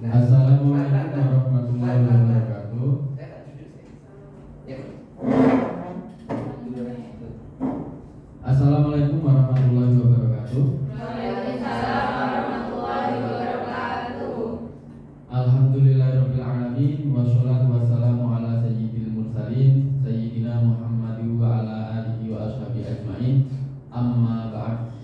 Assalamualaikum warahmatullahi wabarakatuh. Assalamualaikum warahmatullahi wabarakatuh. Waalaikumsalam warahmatullahi wabarakatuh. Alhamdulillahirabbil alamin wassalatu wassalamu ala sayyidil mursalin sayyidina Muhammadin wa ala alihi wa ashabihi ajmain. Amma ba'd.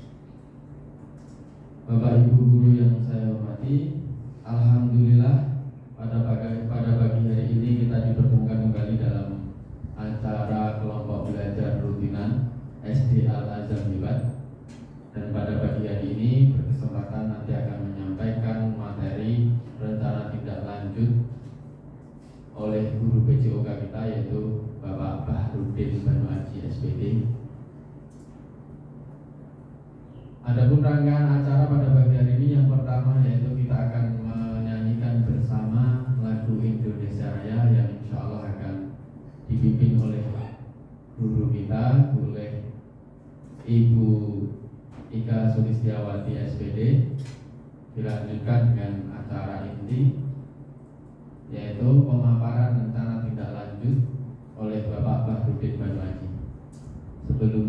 Bapak Ibu guru yang saya hormati, alhamdulillah pada pagi hari ini kita dipertemukan kembali dalam acara kelompok belajar rutinan SD Al-Azhar Hibat. Dan pada pagi hari ini berkesempatan nanti akan menyampaikan materi rencana tindak lanjut oleh guru PJOK kita, yaitu Bapak Bahrudin Banu Aji SPD. Adapun rangkaian acara pada pagi hari ini yang pertama yaitu kita akan menyanyikan bersama lagu Indonesia Raya yang insya Allah akan dipimpin oleh guru kita, oleh Ibu Ika Sulistiawati SPD. Dilanjutkan dengan acara inti yaitu pemaparan rencana tindak lanjut oleh Bapak Bahrudin Banu Aji. Sebelum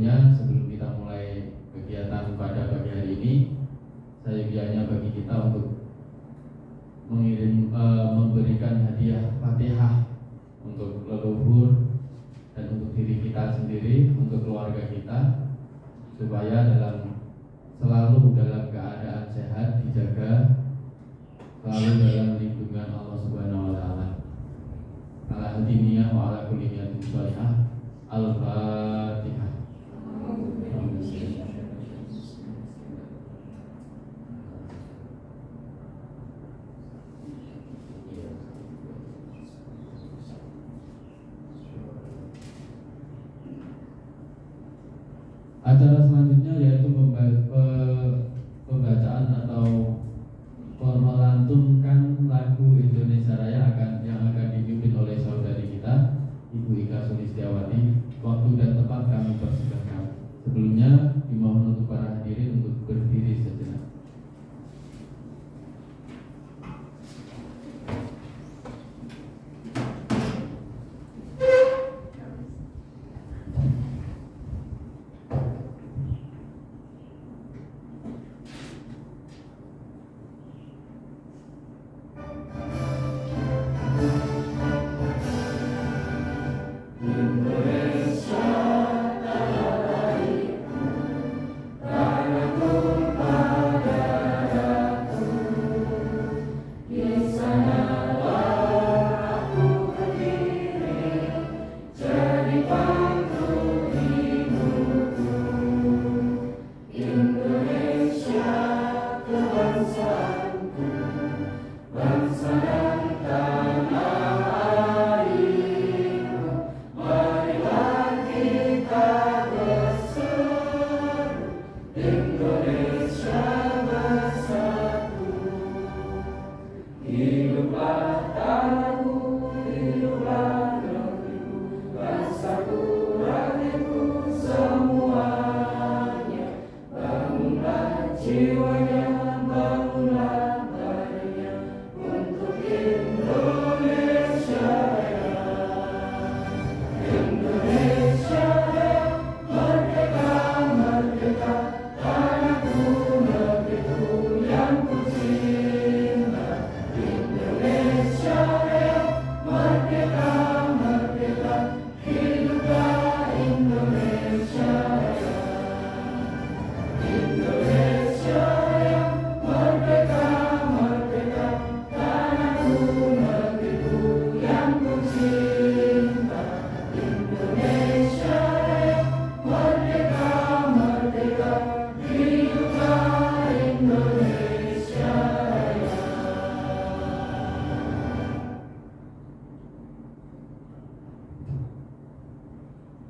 kita mulai kegiatan pada pagi hari ini, seyogianya bagi kita untuk memberikan hadiah Fatihah untuk leluhur dan untuk diri kita sendiri, untuk keluarga kita, supaya selalu dalam keadaan sehat, dijaga selalu dalam lindungan Allah Subhanahu wa taala. Ala hadiniyah wa ala kulli niyatin shalihah. Al-Fatihah. Acara selanjutnya yaitu pembacaan atau melantunkan lagu Indonesia Raya yang akan dipimpin oleh saudari kita Ibu Ika Sulistiawati. Waktu dan tempat kami persilahkan. Sebelumnya dimohon untuk para hadirin untuk berdiri sejenak.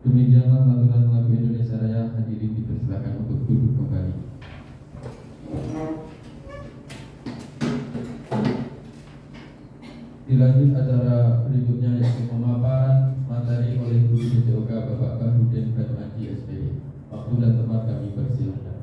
Demikianlah lantunan lagu Indonesia Raya. Hadirin dipersilakan untuk duduk kembali. Dilanjut acara berikutnya yaitu pemaparan materi oleh guru PJOK Bapak Bahrudin Banu Aji SPD. Waktu dan tempat kami persilakan.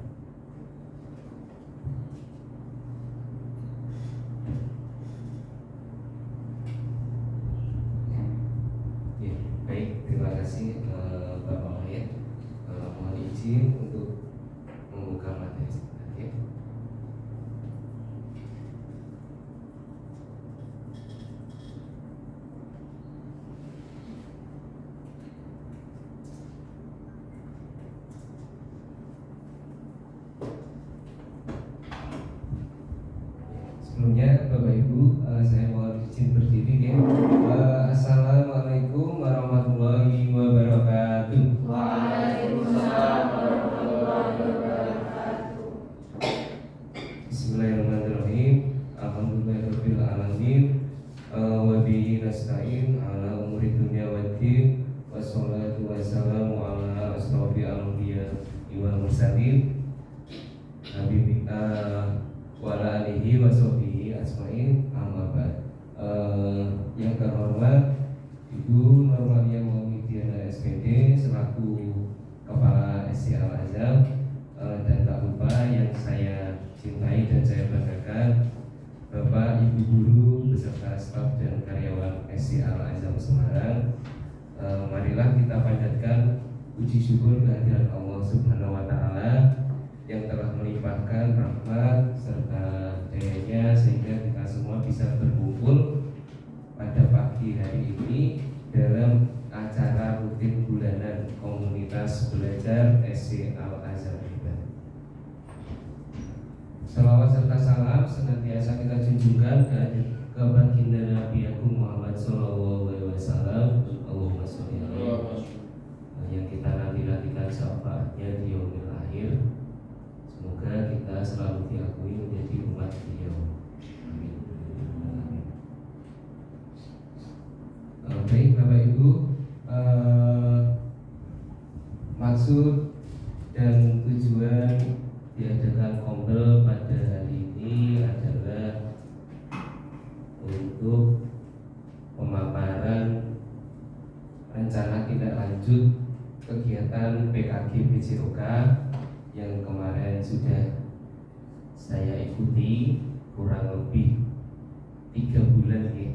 Sebelumnya Bapak Ibu, saya mohon izin berdiri ya. Assalamualaikum warahmatullahi wabarakatuh. Waalaikumsalam warahmatullahi wabarakatuh. Bismillahirrahmanirrahim. Alhamdulillahirabbil alamin. Wa bihi nasta'in ala umuri dunya waddin. Wassalatu wassalamu ala asrofil anbiya wal mursalin. Nabi wa ala alihi wa sahbihi asma'in, amma ba'd. Yang terhormat Ibu Nurmaliah Muhammadiyah SPD selaku Kepala SC Al-Azhar, dan tak lupa yang saya cintai dan saya banggakan Bapak Ibu guru beserta staf dan karyawan SC Al-Azhar Semarang. Marilah kita panjatkan puji syukur kehadirat Allah Subhanahu wa taala yang telah melimpahkan rahmat serta dayanya sehingga kita semua bisa berkumpul pada pagi hari ini dalam acara rutin bulanan komunitas belajar SC Al-Azhar. Salawat serta salam senantiasa kita junjungkan ke baginda Nabi Agung Muhammad Sallallahu Alaihi Wasallam. Allahumma sholli alaihi, yang kita nanti-nantikan syafaatnya di yaumil akhir. Semoga kita selalu diakui menjadi umat beliau. Amin. Baik Bapak Ibu, maksud dan tujuan diadakan kompel pada hari ini adalah untuk pemaparan rencana tindak lanjut kegiatan PKG PJOK yang kemarin sudah saya ikuti kurang lebih 3 bulan ya.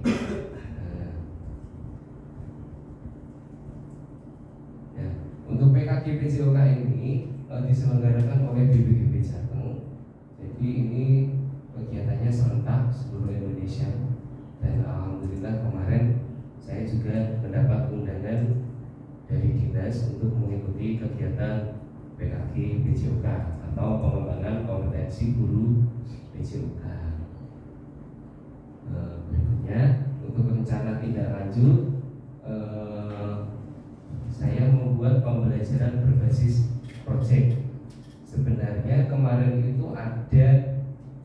Untuk PKG PJOK ini diselenggarakan oleh BPGB Jateng. Jadi ini kegiatannya serentak seluruh Indonesia, dan alhamdulillah kemarin saya juga mendapat undangan dari dinas untuk mengikuti kegiatan PKG PJOK atau pengembangan kompetensi guru PJOK. Berikutnya untuk rencana tindak lanjut, saya membuat pembelajaran berbasis proyek. Sebenarnya kemarin itu ada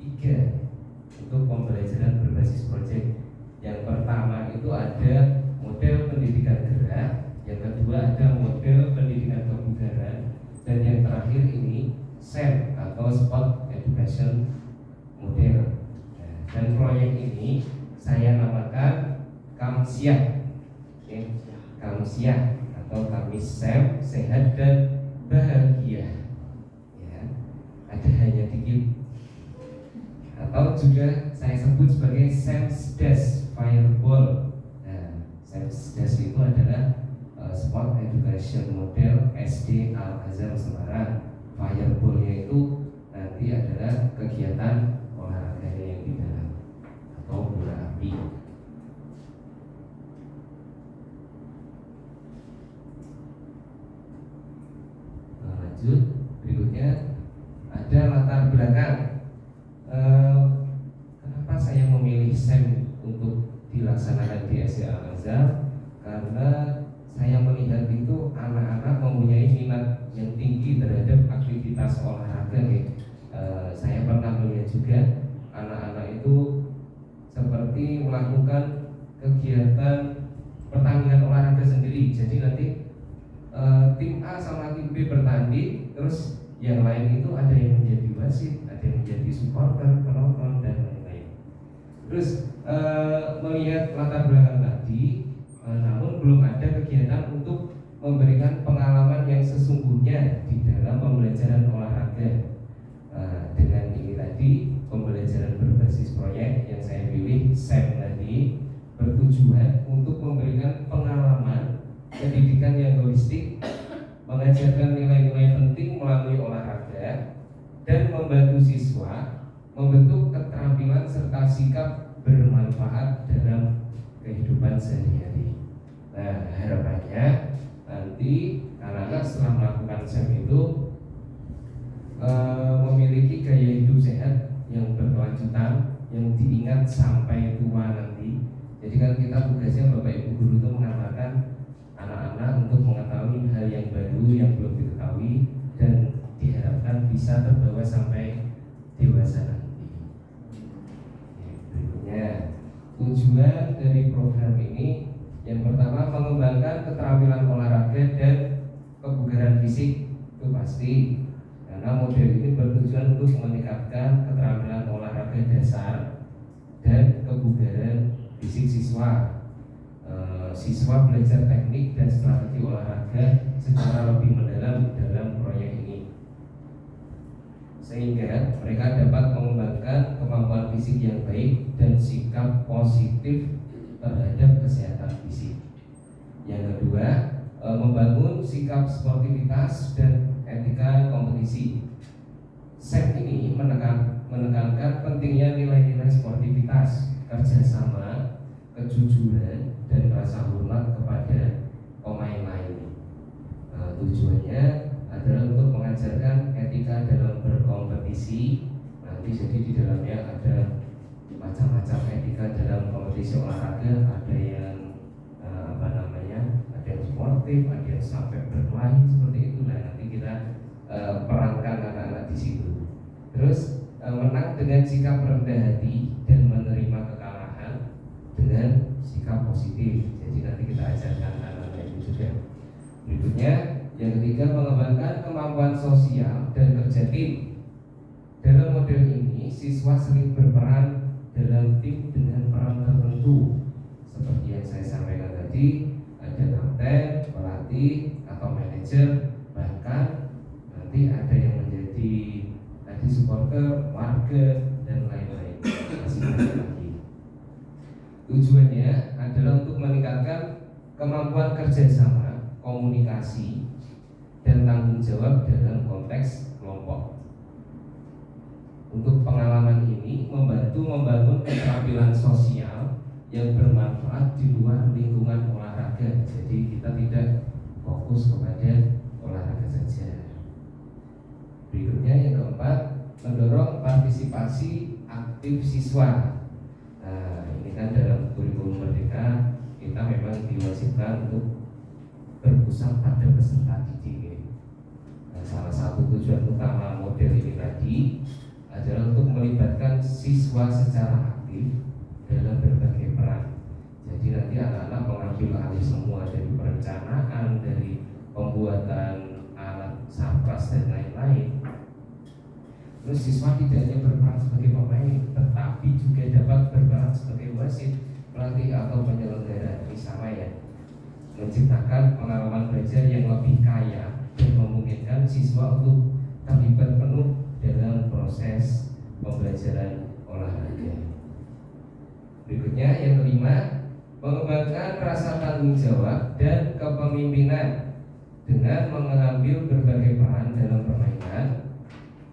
3 untuk pembelajaran berbasis proyek. Yang pertama itu ada model pendidikan gerak, yang kedua ada model pendidikan kebugaran, dan yang terakhir ini SEM atau Sport Education Model. Dan proyek ini saya namakan Kamsiah, Kamsiah atau Kamis SEM Sehat dan Bahagia. Ya, ada hanya dikit. Atau juga saya sebut sebagai SEMSDAS Fireball. Nah, SEMSDAS itu adalah Sport Education Model SD Al-Azhar Semarang. Fireball-nya itu nanti adalah kegiatan olahraganya yang di dalam atau bola api. Lanjut, berikutnya ada latar belakang. Kenapa saya memilih SEM untuk dilaksanakan di SC Al-Azhar? Karena saya melihat itu anak-anak mempunyai minat yang tinggi terhadap aktivitas olahraga ya. Saya pernah melihat juga anak-anak itu seperti melakukan kegiatan pertandingan olahraga sendiri. Jadi nanti tim A sama tim B bertanding, terus yang lain itu ada yang menjadi wasit, ada yang menjadi supporter, penonton, dan lain-lain. Terus melihat latar belakang tadi, namun belum ada kegiatan untuk memberikan pengalaman yang sesungguhnya di dalam pembelajaran olahraga. Dengan ini tadi, pembelajaran berbasis proyek yang saya pilih SEM tadi bertujuan untuk memberikan pengalaman pendidikan yang holistik, mengajarkan nilai-nilai penting melalui olahraga, dan membantu siswa membentuk keterampilan serta sikap bermanfaat dalam kehidupan sehari-hari. Nah, harapannya nanti anak-anak setelah melakukan SEM itu memiliki gaya hidup sehat yang berkelanjutan, yang sehat sampai tua nanti. Jadi kan kita tugasnya Bapak Ibu guru itu mengamalkan anak-anak untuk mengetahui hal yang baru yang belum diketahui dan diharapkan bisa terbawa sampai dewasa nanti. Berikutnya, tujuan dari program ini yang pertama mengembangkan keterampilan olahraga dan kebugaran fisik, itu pasti. Karena model ini bertujuan untuk meningkatkan keterampilan olahraga dasar dan kebugaran fisik siswa. Siswa belajar teknik dan strategi olahraga secara lebih mendalam dalam proyek ini, sehingga mereka dapat mengembangkan kemampuan fisik yang baik dan sikap positif terhadap kesehatan fisik. Yang kedua, membangun sikap sportivitas dan etika kompetisi. SEM ini menekankan pentingnya nilai-nilai sportivitas, kerjasama, kejujuran, dan rasa hormat kepada pemain lain. Tujuannya adalah untuk mengajarkan etika dalam berkompetisi. Nanti jadi di dalamnya ada macam-macam etika dalam kompetisi olahraga. Ada yang ada yang sportif, ada yang sampai berkelahi seperti itu. Nah, nanti kita perankan anak-anak di situ. Terus menang dengan sikap rendah hati dan menerima kekalahan dengan sikap positif. Jadi nanti kita ajarkan anak-anak itu juga. Berikutnya, yang ketiga, mengembangkan kemampuan sosial dan kerja tim. Dalam model ini, siswa sering berperan dalam tim dengan peran tertentu. Seperti yang saya sampaikan tadi, ada kapten, pelatih, atau manajer, bahkan nanti ada yang menjadi tadi supporter, warga, dan lain-lain. Masih banyak lagi. Tujuannya adalah untuk meningkatkan kemampuan kerjasama, komunikasi, dan tanggung jawab dalam konteks kelompok. Untuk pengalaman ini membantu membangun keterampilan sosial yang bermanfaat di luar lingkungan olahraga. Jadi kita tidak fokus kepada olahraga saja. Berikutnya yang keempat, mendorong partisipasi aktif siswa. Nah, ini kan dalam kurikulum Merdeka kita memang diwajibkan untuk berpusat pada peserta didik. Nah, salah satu tujuan utama model ini tadi adalah untuk melibatkan siswa secara aktif dalam berbagai peran. Jadi nanti anak-anak mengambil alih semua, dari perencanaan, dari pembuatan alat sapras dan lain-lain. Terus siswa tidak hanya berperan sebagai pemain, tetapi juga dapat berperan sebagai wasit, pelatih, atau penyelenggara. Ini sama ya, menciptakan pengalaman belajar yang lebih kaya dan memungkinkan siswa untuk terlibat penuh dalam proses pembelajaran olahraga. Berikutnya yang kelima, mengembangkan rasa tanggung jawab dan kepemimpinan. Dengan mengambil berbagai peran dalam permainan,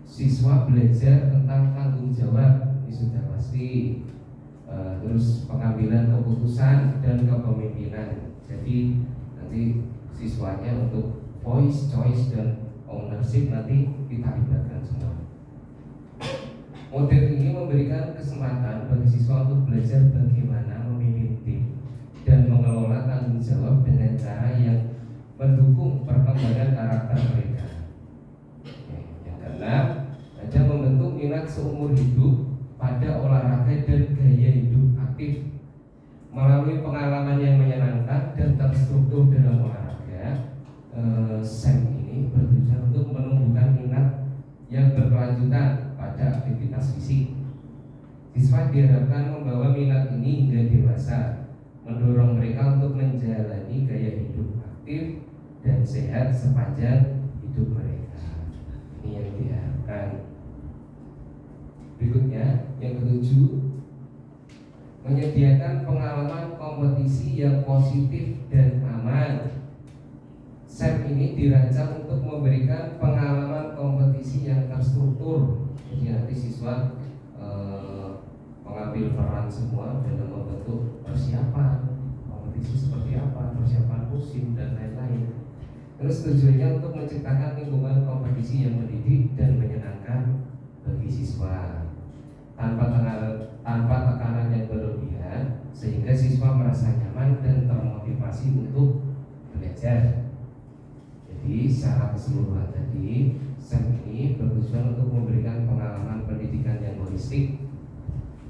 siswa belajar tentang tanggung jawab, ini sudah pasti. Terus pengambilan keputusan dan kepemimpinan. Jadi nanti siswanya untuk voice, choice, dan ownership nanti kita libatkan semua. Model ini memberikan kesempatan bagi siswa untuk belajar bagaimana memimpin tim dan mengelola tanggung jawab dengan cara yang mendukung perkembangan karakter mereka. Yang keenam, ada membentuk minat seumur hidup pada olahraga dan gaya hidup aktif. Melalui pengalaman yang menyenangkan dan terstruktur dalam olahraga, SEM ini bertujuan untuk menumbuhkan minat yang berkelanjutan pada aktivitas fisik. Siswa diharapkan membawa minat ini hingga dewasa, mendorong mereka untuk menjalani gaya hidup aktif dan sehat sepanjang hidup mereka. Ini yang diharapkan. Berikutnya, yang ketujuh, menyediakan pengalaman kompetisi yang positif dan aman. SEM ini dirancang untuk memberikan pengalaman kompetisi yang terstruktur. Jadi nanti siswa mengambil peran semua dalam membentuk persiapan kompetisi seperti apa, persiapan musim, dan lain-lain. Terus tujuannya untuk menciptakan lingkungan kompetisi yang mendidik dan menyenangkan bagi siswa tanpa tekanan motivasi untuk belajar. Jadi secara keseluruhan tadi SEM ini bertujuan untuk memberikan pengalaman pendidikan yang holistik,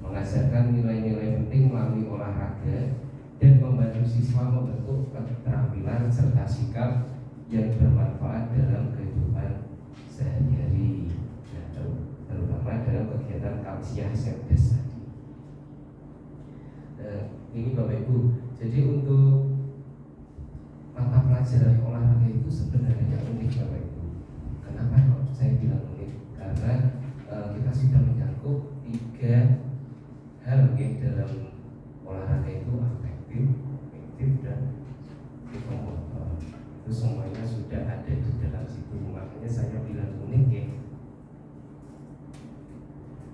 mengajarkan nilai-nilai penting melalui olahraga, dan membantu siswa membentuk keterampilan serta sikap yang bermanfaat dalam kehidupan sehari-hari, terutama dalam kegiatan Kamsiah Semdes tadi. Ini Bapak Ibu, jadi untuk mata pelajaran olahraga itu sebenarnya unik Bapak Ibu. Kenapa kok saya bilang unik? Karena kita sudah menyangkut 3 hal yang dalam olahraga itu afektif, dan psikomotor. Itu semuanya sudah ada di dalam situ. Makanya saya bilang unik ya.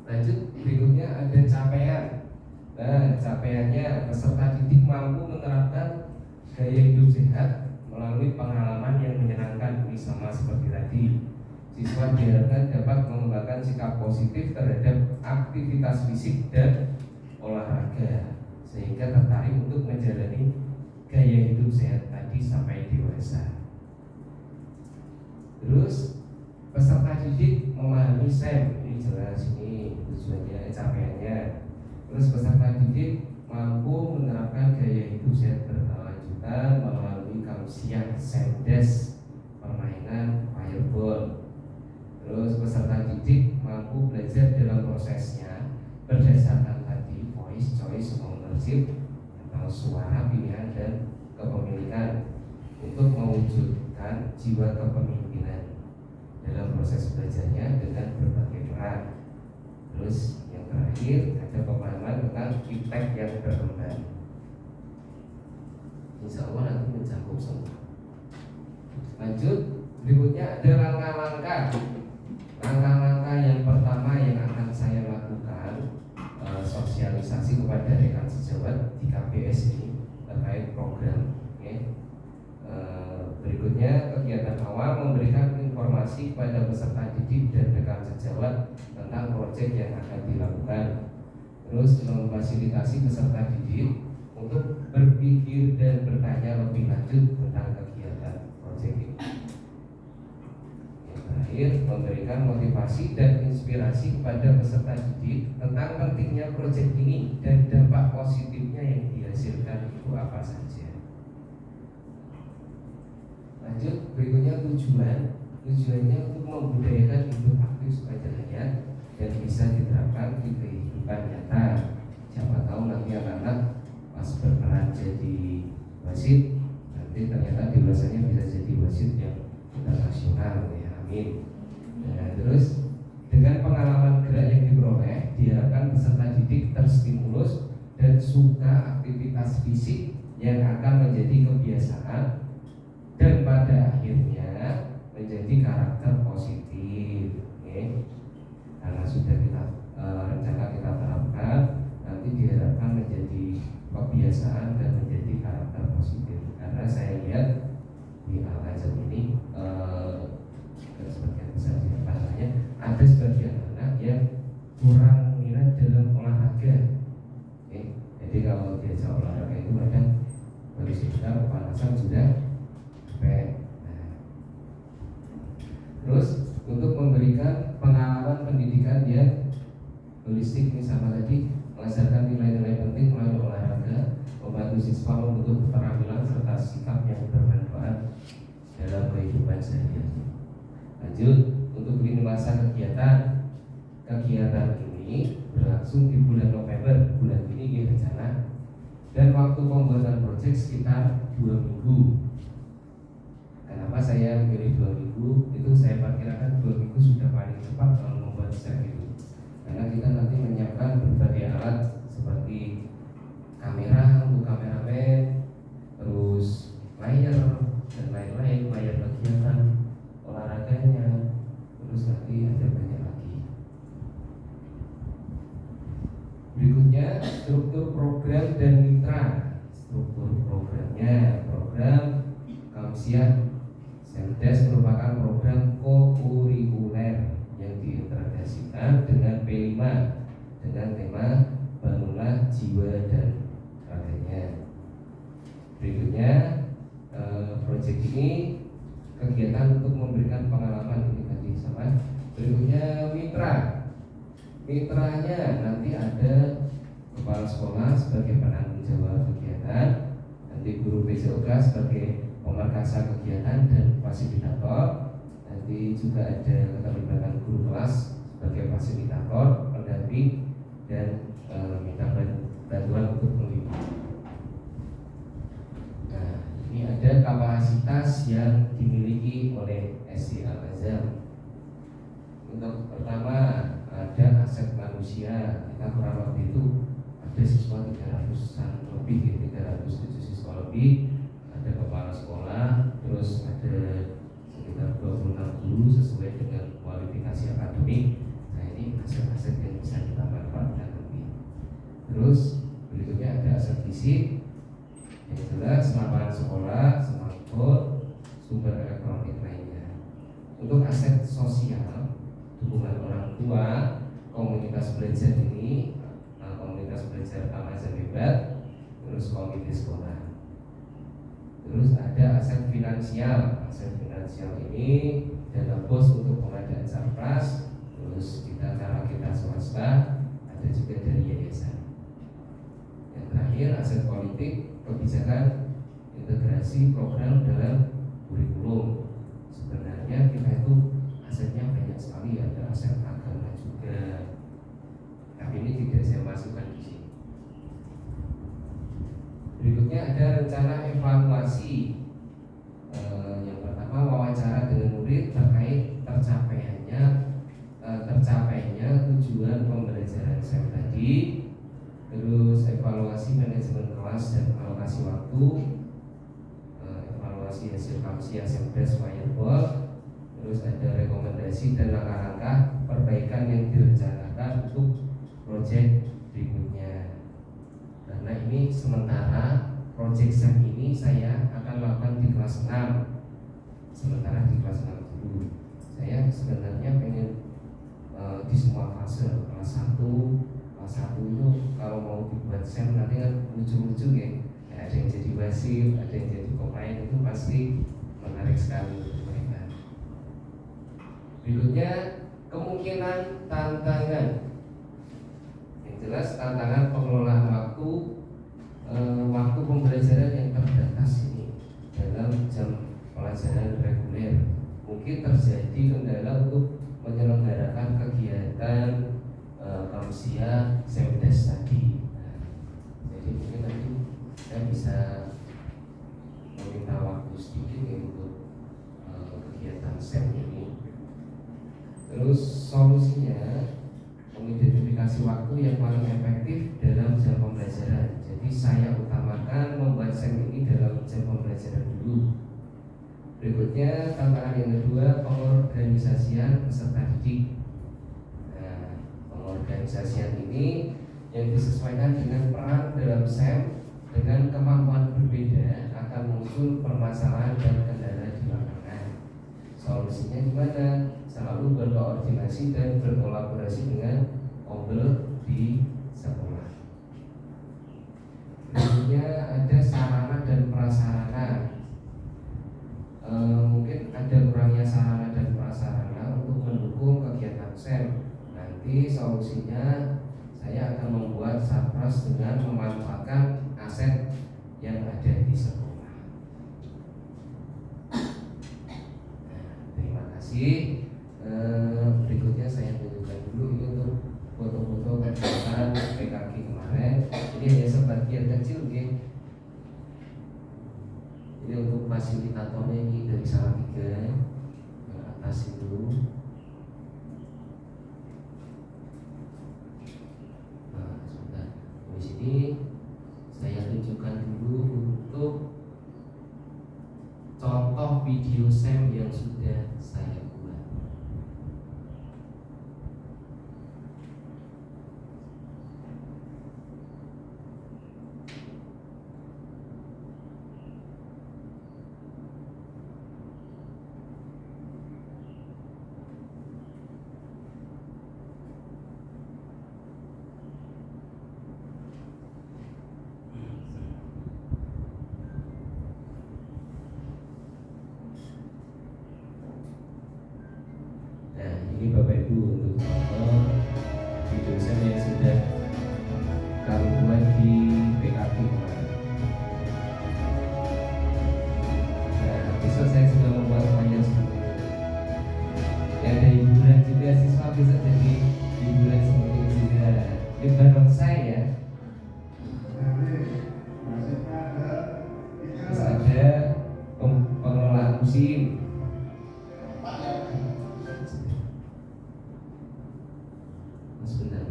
Lanjut, berikutnya ada capaian. Nah, capaiannya peserta didik mampu menerapkan gaya hidup sehat melalui pengalaman yang menyenangkan. Ini sama seperti tadi. Siswa diharapkan dapat mengembangkan sikap positif terhadap aktivitas fisik dan olahraga, sehingga tertarik untuk menjalani gaya hidup sehat tadi sampai dewasa. Terus peserta didik memahami SEM, ini jelas ini tujuannya, capaiannya. Terus peserta didik mampu menerapkan gaya hidup sehat berkelanjutan melalui Kamsiah Semdes, permainan fireball. Terus peserta didik mampu belajar dalam prosesnya berdasarkan tadi voice choice ownership atau suara pilihan dan kepemilikan untuk mewujudkan jiwa kepemimpinan dalam proses belajarnya dengan berbagai peran. Terus yang terakhir ada pemahaman tentang impact yang berkembang. Insya Allah nanti mencakup semua. Lanjut, berikutnya ada langkah-langkah. Langkah-langkah yang pertama yang akan saya lakukan, sosialisasi kepada rekan sejawat di KPS ini terkait program. Berikutnya kegiatan awal memberikan informasi kepada peserta didik dan rekan sejawat tentang proyek yang akan dilakukan. Terus memfasilitasi peserta didik untuk berpikir dan bertanya lebih lanjut tentang kegiatan proyek ini. Yang terakhir, memberikan motivasi dan inspirasi kepada peserta didik tentang pentingnya proyek ini dan dampak positifnya yang dihasilkan itu apa saja. Lanjut, berikutnya tujuannya untuk membudayakan hidup aktif sepanjangnya dan bisa diterapkan di kehidupan nyata. Siapa tahu nanti anak-anak pas berperan jadi wasit, nanti ternyata dewasanya bisa jadi wasit yang internasional ya, amin. Nah, terus dengan pengalaman gerak yang diperoleh, diharapkan peserta didik terstimulus dan suka aktivitas fisik yang akan menjadi kebiasaan dan pada akhirnya menjadi karakter positif. Karena sudah kita rencana kita terapkan, nanti diharapkan menjadi kebiasaan dan menjadi karakter positif. Karena saya lihat di Al-Azhar ini sebagian besar ada sebagian anak yang kurang minat dalam olahraga. Jadi kalau diajak olahraga itu kadang baru sebentar kepanasan sudah. Terus untuk memberikan pengalaman pendidikan yang holistik, ini sama tadi, mengajarkan nilai-nilai penting melalui olahraga, membantu siswa membentuk keterampilan serta sikap yang bermanfaat dalam kehidupan sehari-hari. Lanjut, untuk lini masa kegiatan ini berlangsung di bulan November, bulan ini rencana, dan waktu pembuatan proyek sekitar 2 minggu. Kenapa saya memilih 2 minggu? Itu saya perkirakan 2 minggu sudah paling cepat kalau membuat SEM itu. Karena kita nanti menyiapkan berbagai alat seperti kamera untuk kameramen, terus layar dan lain-lain, layar kegiatan olahraganya, terus nanti ada banyak lagi. Berikutnya struktur program dan mitra. Struktur programnya, program Kamsiah Semdes merupakan program kokurikuler yang diintegrasikan dengan P5 dengan tema bangunlah jiwa dan raganya. Berikutnya ini kegiatan untuk memberikan pengalaman ini tadi sama. Berikutnya mitranya nanti ada kepala sekolah sebagai penanggung jawab kegiatan, nanti guru PJOK sebagai pemerkasa kegiatan dan fasilitator, nanti juga ada keterlibatan guru kelas sebagai fasilitator, pendamping, dan minta bantuan untuk pembimbing. Nah, ini ada kapasitas yang dimiliki oleh SI Al-Azhar. Untuk pertama ada aset manusia, kita kurang waktu itu ada siswa 300-an lebih, 307 siswa lebih, ada kepala sekolah, terus ada sekitar 26 guru sesuai dengan kualifikasi akademik. Nah, ini aset-aset yang bisa kita manfaatkan lebih. Terus berikutnya ada aset fisik, yang jelas lapangan sekolah, smartphone, sumber elektronik lainnya. Untuk aset sosial, dukungan orang tua, komunitas belajar ini, komunitas belajar Al-Azhar Hebat, terus komite sekolah. Terus ada aset finansial ini dana bos untuk pengadaan sarpras, terus karena kita swasta, ada juga dari yayasan. Yang terakhir aset politik, kebijakan, integrasi program dalam kurikulum. Sebenarnya kita itu asetnya banyak sekali, ada aset agama juga, tapi ini tidak saya masukkan di sini. Berikutnya ada rencana evaluasi. Yang pertama wawancara dengan murid terkait tercapainya tujuan pembelajaran SEM tadi. Terus evaluasi manajemen kelas dan alokasi waktu, evaluasi hasil kajian SEMDAS Firewall. Terus ada rekomendasi dan langkah-langkah perbaikan yang direncanakan untuk proyek berikutnya. Karena ini sementara proyek SEM ini saya akan lakukan di kelas 6. Sementara di kelas 6 dulu. Saya sebenarnya pengen di semua fase, kelas 1 itu kalau mau dibuat SEM nanti kan lucu-lucu ya. Ada yang jadi wasit, ada yang jadi pemain, itu pasti menarik sekali untuk mereka. Berikutnya kemungkinan tantangan. Yang jelas tantangan pengelolaan waktu pembelajaran yang terbatas ini dalam jam pelajaran reguler. Mungkin terjadi kendala untuk menyelenggarakan kegiatan tausiah SEMDAS tadi. Nah, jadi mungkin nanti saya bisa meminta waktu sedikit ya untuk kegiatan SEM ini. Terus solusinya mengidentifikasi waktu yang paling efektif dalam jam pembelajaran. Jadi saya utamakan membuat SEM ini dalam jam pembelajaran dulu. Berikutnya tantangan yang kedua, pengorganisasian peserta didik. Nah, pengorganisasian ini yang disesuaikan dengan peran dalam SEM dengan kemampuan berbeda akan muncul permasalahan dan kendala di lapangan. Solusinya gimana? Selalu berkoordinasi dan berkolaborasi dengan ombel di sekolah. Berikutnya ada sarana dan prasarana. Mungkin ada kurangnya sarana dan prasarana untuk mendukung kegiatan SEM. Nanti solusinya saya akan membuat sarpras dengan memanfaatkan aset yang ada di sekolah. Nah, terima kasih. Berikutnya saya tunjukkan dulu ini untuk foto-foto kegiatan PKK kemarin. Ini hanya sebagian kecil, okay? Ini untuk fasilitatornya ini dari Salatiga yang atas itu. Nah, sebentar. Di sini saya tunjukkan dulu untuk contoh video SEM yang sudah saya buat. barongsai ya. Terus ada pengelolaan museum. Sebentar.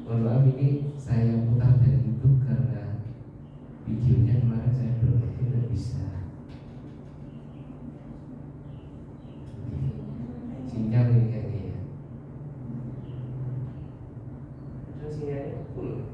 Mohon maaf ini saya putar dari YouTube karena videonya kemarin saya download tidak bisa. Sinyal ini kayaknya ya. Terus sinyalnya full.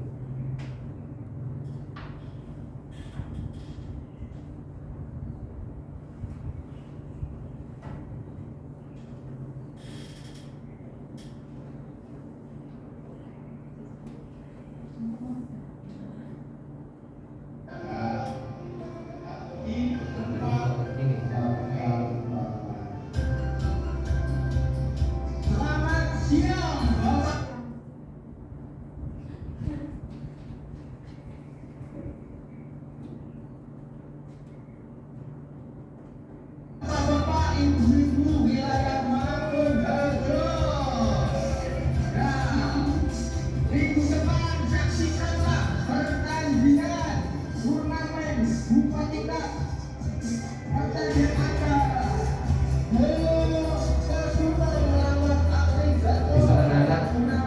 Bisa anak-anak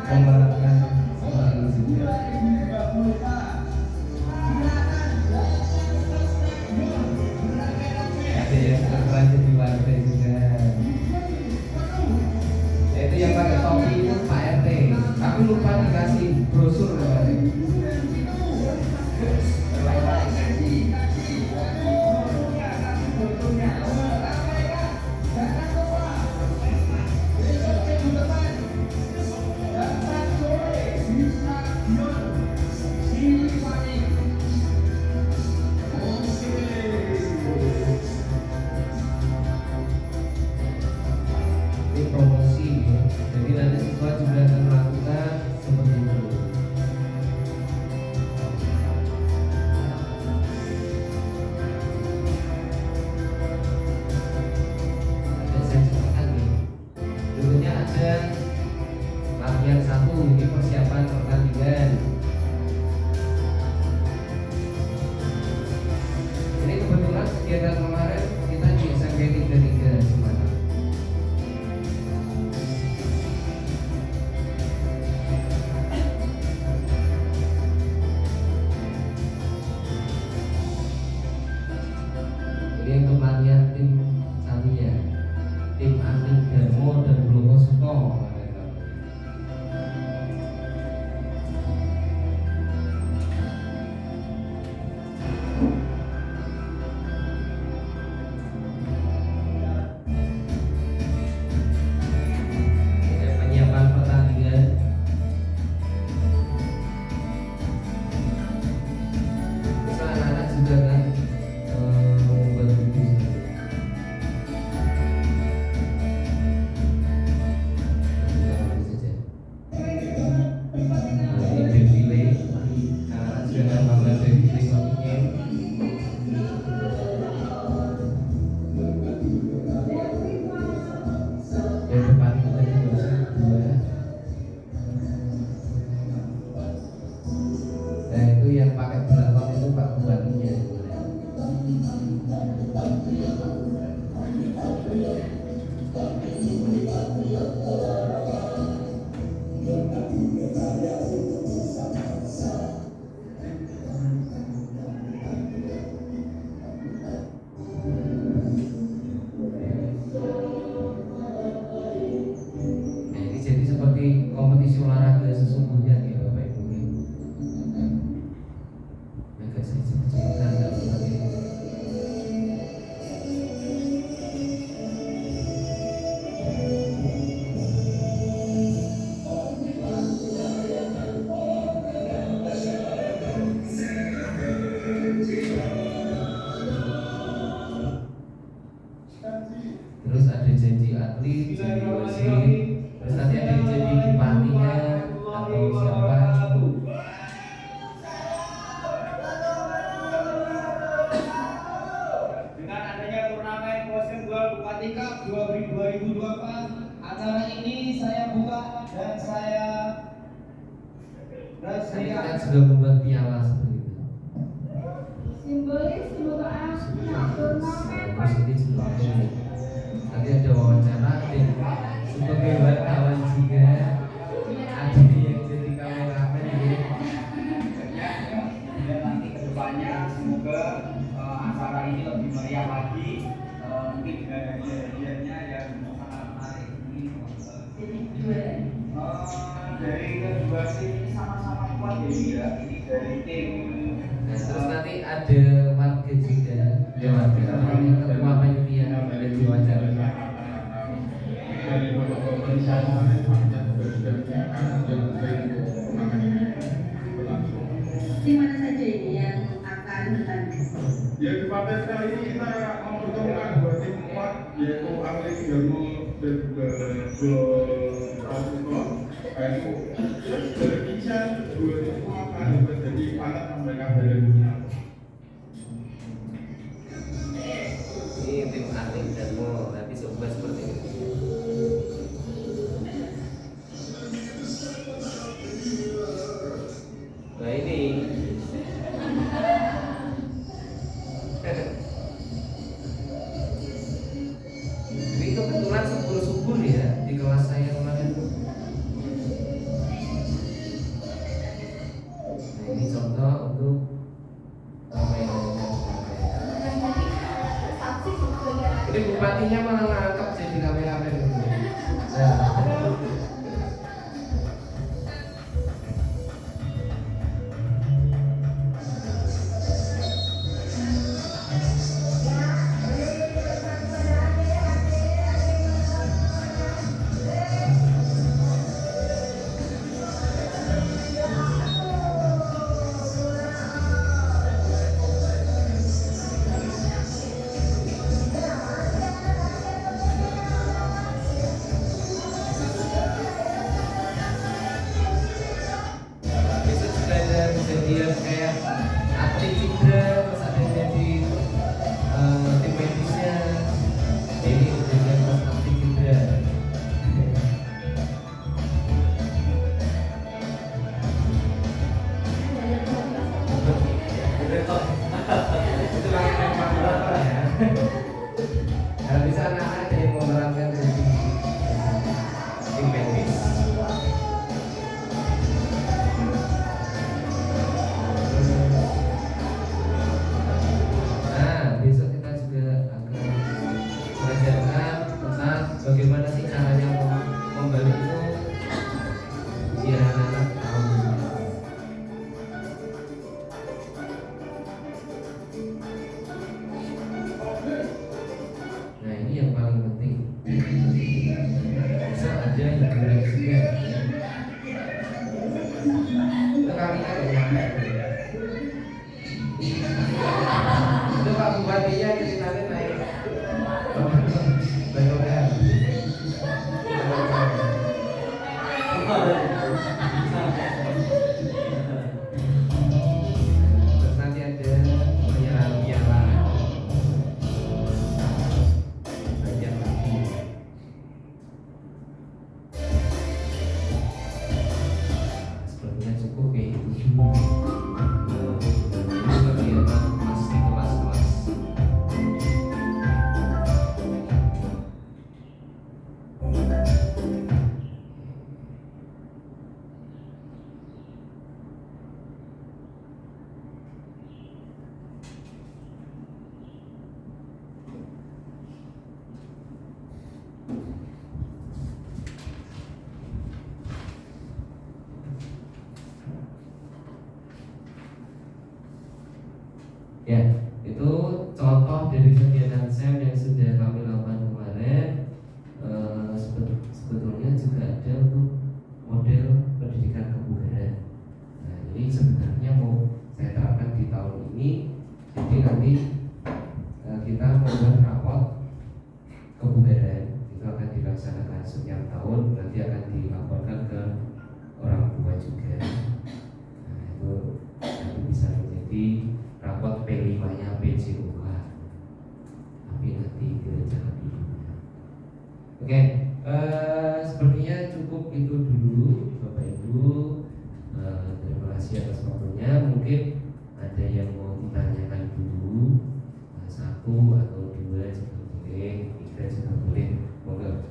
memerankan seperti ini juga. Ada yang terlanjur di warga juga. Itu yang pakai topi itu Pak RT, tapi lupa dikasih brosur kemarin. Ini promosi ya. Jadi nanti siswa juga akan melakukan seperti itu. Ada saya ceritakan nih. Berikutnya ada latihan 1, ini persiapan pertandingan. Ini kebetulan kegiatan kemarin kita di SMP 33 Sumatera. Ini untuk latihan tim Sania, tim Aning Darmo dan Blowosuto. Ini penyiapan pertandingan. Terus anak-anak juga kan membuat video sendiri. Nah, ini defile, anak-anak juga akan membuat defile komiknya. Yang depan itu tadi barusan 2. Nah itu yang pakai belakang itu Pak Bupatinya. Nah ini jadi seperti kompetisi olahraga sesungguhnya ya Bapak Ibu. Agak saya ceritakan seperti ini. Terus ada janji atlet, janji wasit, terus nanti ada janji bupatinya atau siapa. juga membuat piala seperti itu. Simbolis semoga turnamen Terus ini juga ini. Tadi ada wawancara dan sebagai wartawan juga ada yang jadi kameramen ya. Dan nanti kedepannya semoga acara ini lebih meriah lagi, mungkin dengan hadiah-hadiahnya yang sangat menarik. Dari kedua tim ini sama-sama kuat ya, ini dari tim. Nah, terus nanti ada warga juga. Ya, warga. Namanya ketua panitia ada diwawancara. Dari organisasi di mana saja ini yang akan bertanding? Ya di partai kali ini kita mempertemukan dua tim kuat yaitu Atlet Garmo dan juga Gol yaitu dari Kisan dua tim kuat akan menjadi panas mereka dari dunia. Ini tim atlet dan mau nanti coba seperti ini. Nah ini ini kebetulan subur-subur ya di kelas saya kemarin. Nah ini contoh untuk permainannya. Ini bupatinya malah ngangkep jadi kameramen. Nah. Besok sudah ada kejadian kayak atlet cedera, terus ada yang jadi tim medisnya. Ini kejadian pas atlet cedera. Itu lagi memang ya. Nah, bisa anak-anak ada yang memerankan jadi tim medis. Nah, besok kita juga akan mengajarkan tentang bagaimana sih caranya membalut itu biar anak-anak tahu. Nah, ini yang paling penting. Bisa ada yang benar juga. Itu kalinya banyak. Itu Pak Bupatinya ceritanya naik banyokan. Terus nanti ada penyerahan piala. Banyak lagi. Sepertinya cukup kayak itu. Ini kegiatan pasti kelas-kelas. Ya, itu contoh dari kegiatan SEM yang sudah kami lakukan kemarin. Sebetulnya juga ada untuk model pendidikan kebugaran. Nah, ini sebenarnya mau saya terapkan di tahun ini. Jadi nanti kita membuat rapot kebugaran itu akan dilaksanakan setiap tahun. Nanti akan dilaporkan ke orang tua juga. Nah, itu nanti bisa menjadi rapot P5-nya PJOK, tapi nanti direncanakan dulu. Oke, sepertinya cukup itu dulu Bapak Ibu. Terima kasih atas waktu ada yang mau ditanyakan dulu, satu atau dua juga boleh, tiga juga boleh, monggo.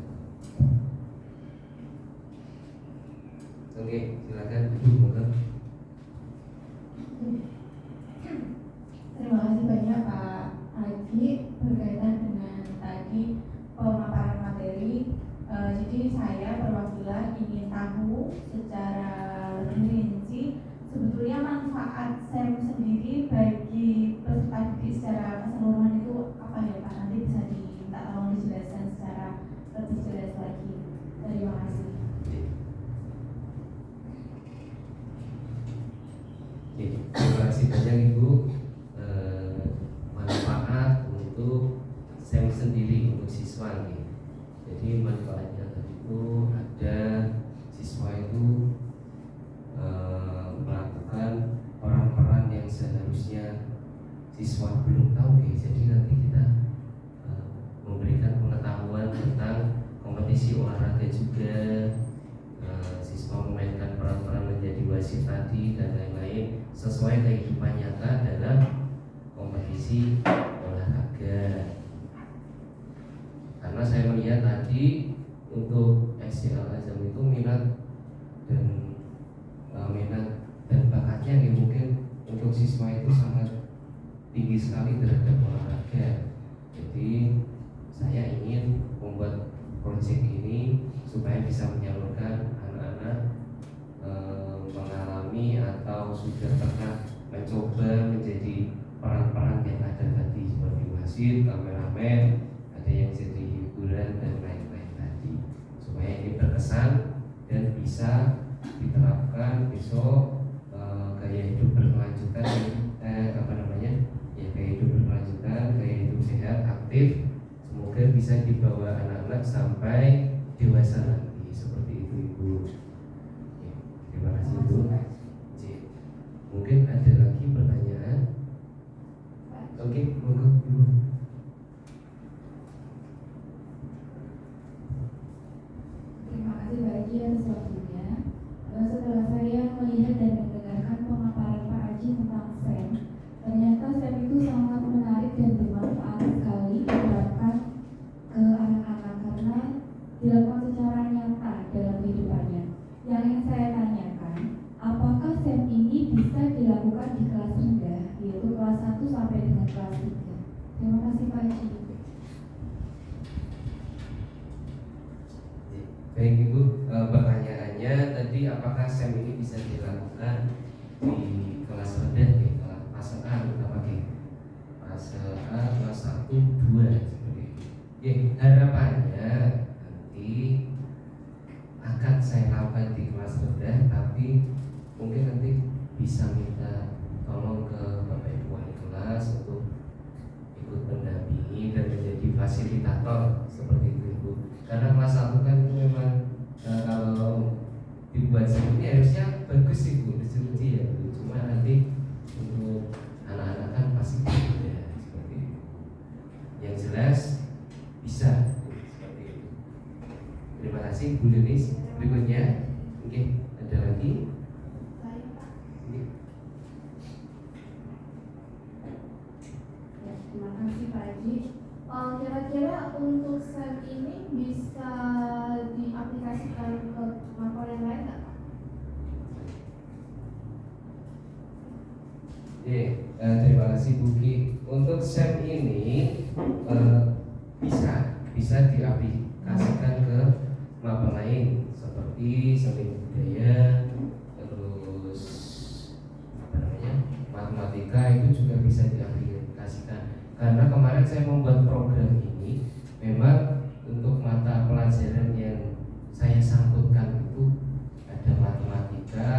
Oke, silakan Ibu, monggo. Terima kasih banyak Pak Haji berkaitan dengan tadi pemaparan materi. Jadi saya perwakilan ingin tahu secara lebih rinci sebetulnya manfaat SEM sendiri bagi peserta didik secara keseluruhan itu apa ya Pak? Nanti bisa diminta tolong dijelaskan secara lebih jelas lagi. Terima kasih. Terima kasih banyak Ibu. Manfaat untuk SEM sendiri untuk siswa nih. Jadi manfaatnya itu ada siswa itu melakukan peran-peran yang seharusnya siswa belum tahu nih. Jadi nanti kita memberikan pengetahuan tentang kompetisi olahraga juga, siswa memainkan peran-peran menjadi wasit tadi dan lain-lain sesuai kehidupan nyata dalam kompetisi olahraga. Karena saya melihat tadi untuk SC Al-Azhar itu minat dan bakatnya yang mungkin untuk siswa itu sangat tinggi sekali terhadap olahraga. Jadi saya ingin membuat proyek ini supaya bisa menyalurkan anak-anak mengalami atau sudah pernah mencoba menjadi peran-peran yang ada tadi seperti wasit, kameramen, ada yang jadi hiburan dan lain-lain tadi, supaya ini berkesan dan bisa diterapkan besok gaya hidup berkelanjutan gaya hidup berkelanjutan, gaya hidup sehat, aktif, semoga bisa dibawa anak-anak sampai dewasa nanti seperti itu Ibu. Terima kasih Ibu. Mungkin ada lagi pertanyaan? Oke, monggo Ibu. Terima kasih Pak Haji atas waktunya. Setelah saya melihat dan mendengarkan pemaparan Pak Haji tentang SEM, ternyata SEM itu sangat menarik dan bermanfaat sekali diterapkan ke anak-anak karena dilakukan secara nyata dalam kehidupannya. Yang ingin saya tanyakan, apakah SEM ini bisa dilakukan di kelas rendah, yaitu kelas 1 sampai dengan kelas 3? Terima kasih Pak Haji. Baik Ibu, pertanyaannya tadi apakah SEM ini bisa dilakukan di kelas rendah ya, fase A kita pakai fase A, kelas 1, 2 seperti itu. Ya, harapannya nanti akan saya lakukan di kelas rendah, tapi mungkin nanti bisa minta tolong ke Bapak Ibu wali kelas untuk ikut mendampingi dan menjadi fasilitator seperti itu Ibu. Karena kelas 1 kan itu memang kalau dibuat seperti harusnya bagus Ibu, lucu-lucu ya Bu. Cuma nanti untuk anak-anak kan pasti berbeda seperti itu. Yang jelas bisa seperti itu. Terima kasih Bu Denis. Berikutnya, oke, ada lagi? Ya, terima kasih Pak Haji. Kira-kira untuk SEM ini bisa diaplikasikan ke kemampuan yang lain nggak Pak? Terima kasih Buki. Untuk SEM ini bisa diaplikasikan ke maba lain seperti seni budaya, terus matematika itu juga bisa diaplikasikan. Karena kemarin saya membuat program ini memang untuk mata pelajaran yang saya sangkutkan itu ada matematika,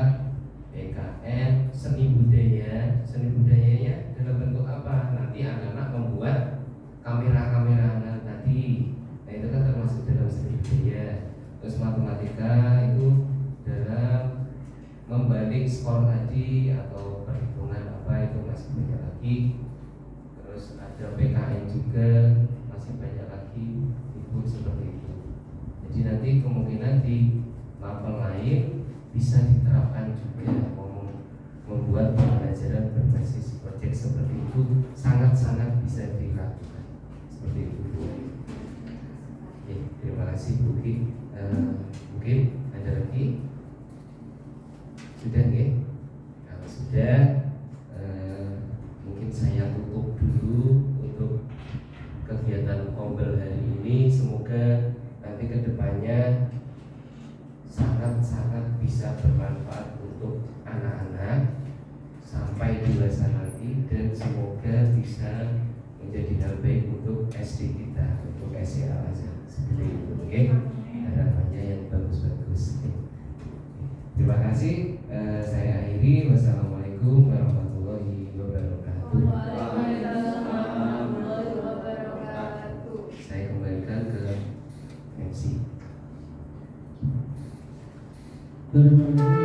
PKN, seni budaya. Seni budayanya dalam bentuk apa? Nanti anak-anak membuat kamera-kamera tadi. Nah itu kan termasuk dalam seni budaya. Terus matematika itu dalam membalik skor tadi atau perhitungan apa itu masih banyak lagi. Terus ada PKN juga masih banyak lagi Ibu seperti itu. Jadi nanti kemungkinan di mapel lain bisa diterapkan juga membuat pembelajaran berbasis sangat bisa dilakukan. Seperti itu Bu. Oke, terima kasih Bu Ki. Mungkin ada lagi? Sudah nggih? Kalau sudah, mungkin saya tutup dulu untuk kegiatan Kombel hari ini. Semoga nanti kedepannya sangat-sangat bisa bermanfaat untuk anak-anak sampai dewasa nanti, dan semoga bisa menjadi hal baik untuk SD kita, untuk SDA Al-Azhar. Seperti itu, oke? Harapannya yang bagus-bagus. Terima kasih. Saya akhiri. Wassalamualaikum warahmatullahi wabarakatuh. Saya kembalikan ke MC. Terima kasih.